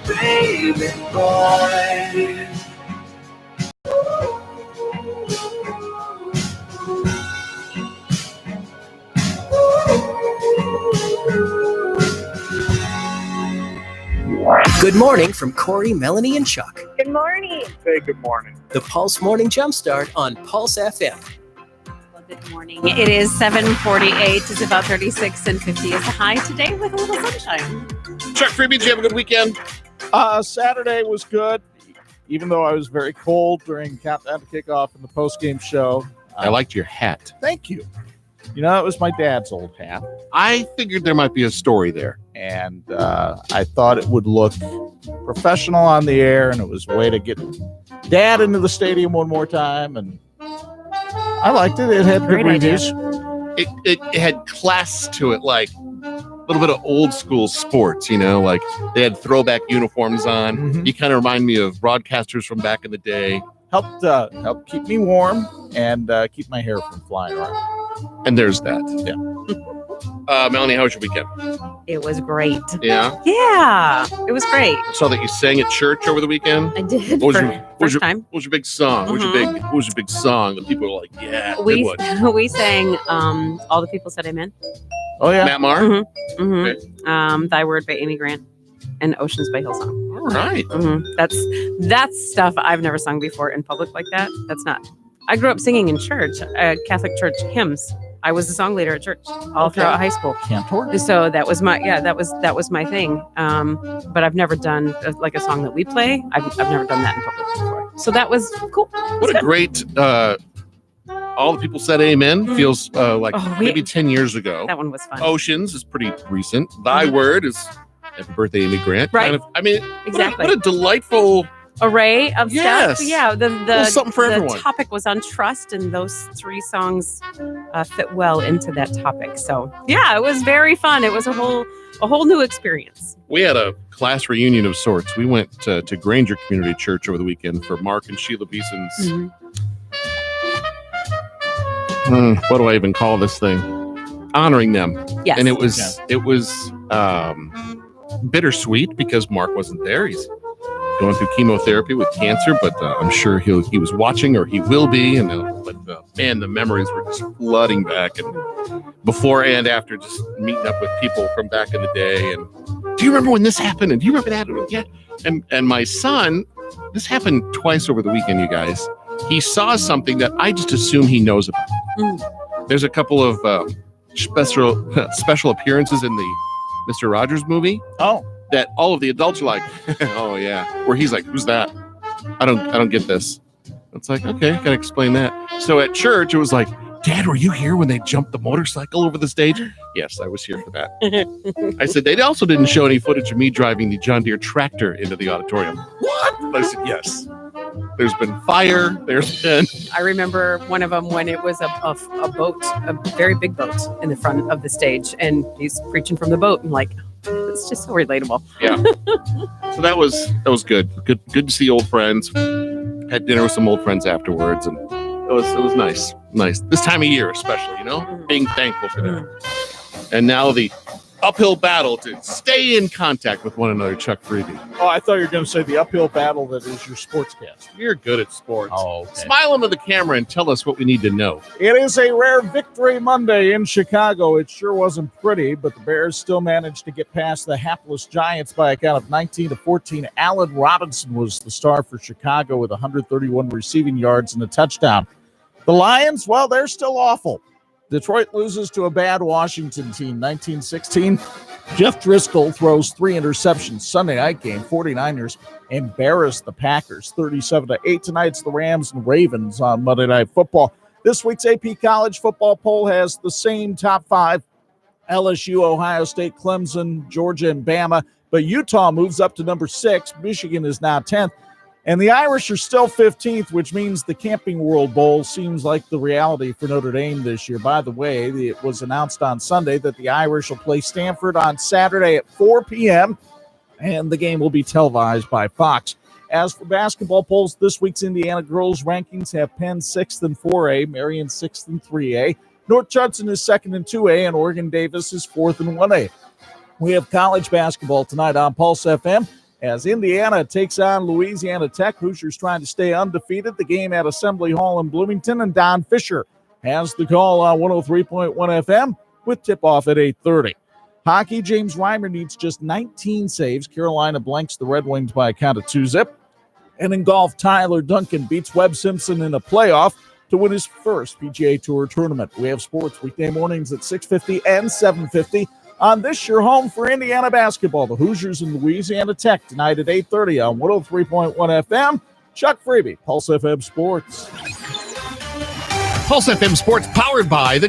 baby boy. Good morning from Corey, Melanie, and Chuck. Good morning. Hey, good morning. The Pulse Morning Jumpstart on Pulse FM. Well, good morning. It is 7:48. It's about 36 and 50 is the high today with a little sunshine. Chuck Freeby, did you have a good weekend? Saturday was good, even though I was very cold during countdown to kickoff and the postgame show. I liked your hat. Thank you. You know, it was my dad's old hat, I figured there might be a story there. and I thought it would look professional on the air, and it was a way to get Dad into the stadium one more time, and I liked it. It had good Great idea. reviews. It had class to it, like a little bit of old school sports, you know, like they had throwback uniforms on. Mhm. You kind of remind me of broadcasters from back in the day. Helped keep me warm and keep my hair from flying around. And there's that. Yeah. Melanie, how was your weekend? It was great. Yeah. Yeah, it was great. I saw that you sang at church over the weekend. I did What was for your- first time. What was your big song? What was your big song that people were like, yeah, good We one. we sang All the People Said Amen. Oh, yeah. Matt Maher? Mm-hmm. Thy Word by Amy Grant and Oceans by Hillsong. All right. That's stuff I've never sung before in public like that. That's not. I grew up singing in church, Catholic church hymns. I was the song leader at church all throughout high school. Cantor? So that was my thing. But I've never done like a song that we play. I've never done that in public before. So that was cool. What a great all the people said amen feels like maybe 10 years ago. That one was fun. Oceans is pretty recent. Thy Word is Happy Birthday, Amy Grant. Right. Kind of, I mean, Exactly. What a delightful. Array of Yes. stuff. Yeah, Little something for the everyone. topic was on trust, and those three songs fit well into that topic. So yeah, it was very fun. It was a whole new experience. We had a class reunion of sorts. We went to Granger Community Church over the weekend for Mark and Sheila Beeson's. What do I even call this thing? Honoring them. Yes, And it was bittersweet because Mark wasn't there. He's going through chemotherapy with cancer, but I'm sure he was watching, or he will be. And man, the memories were just flooding back, and before and after, just meeting up with people from back in the day. And do you remember when this happened? And do you remember that? Yeah. And my son, this happened twice over the weekend, you guys. He saw something that I just assume he knows about. There's a couple of special appearances in the Mr. Rogers movie. Oh. That all of the adults are like, oh yeah. Where he's like, who's that? I don't get this. It's like, okay, gotta explain that. So at church, it was like, Dad, were you here when they jumped the motorcycle over the stage? Yes, I was here for that. I said, they also didn't show any footage of me driving the John Deere tractor into the auditorium. What? I said, yes. There's been fire. There's been. I remember one of them when it was a boat, a very big boat in the front of the stage, and he's preaching from the boat, and like, it's just so relatable. Yeah. So that was good. Good to see old friends. Had dinner with some old friends afterwards, and it was nice. Nice. This time of year especially, you know? Being thankful for that. And now the uphill battle to stay in contact with one another, Chuck Freeby. Oh, I thought you were going to say the uphill battle that is your sportscast. You're good at sports. Oh, okay. Smile into the camera and tell us what we need to know. It is a rare victory Monday in Chicago. It sure wasn't pretty, but the Bears still managed to get past the hapless Giants by a count of 19-14. Allen Robinson was the star for Chicago with 131 receiving yards and a touchdown. The Lions, well, they're still awful. Detroit loses to a bad Washington team, 19-16. Jeff Driscoll throws 3 interceptions. Sunday night game, 49ers embarrassed the Packers, 37-8. Tonight's the Rams and Ravens on Monday Night Football. This week's AP College Football poll has the same top 5. LSU, Ohio State, Clemson, Georgia, and Bama. But Utah moves up to number 6. Michigan is now 10th. And the Irish are still 15th, which means the Camping World Bowl seems like the reality for Notre Dame this year. By the way, it was announced on Sunday that the Irish will play Stanford on Saturday at 4 p.m., and the game will be televised by Fox. As for basketball polls, this week's Indiana girls rankings have Penn 6th in 4A, Marion 6th in 3A, North Judson is 2nd in 2A, and Oregon Davis is 4th in 1A. We have college basketball tonight on Pulse FM. as Indiana takes on Louisiana Tech. Hoosiers trying to stay undefeated. The game at Assembly Hall in Bloomington, and Don Fisher has the call on 103.1 FM with tip-off at 8:30. Hockey, James Reimer needs just 19 saves. Carolina blanks the Red Wings by a count of 2-0. And in golf, Tyler Duncan beats Webb Simpson in a playoff to win his first PGA Tour tournament. We have sports weekday mornings at 6:50 and 7:50 on this your home for Indiana basketball. The Hoosiers and Louisiana Tech tonight at 8:30 on 103.1 FM. Chuck Freeby, Pulse FM Sports. Pulse FM Sports powered by the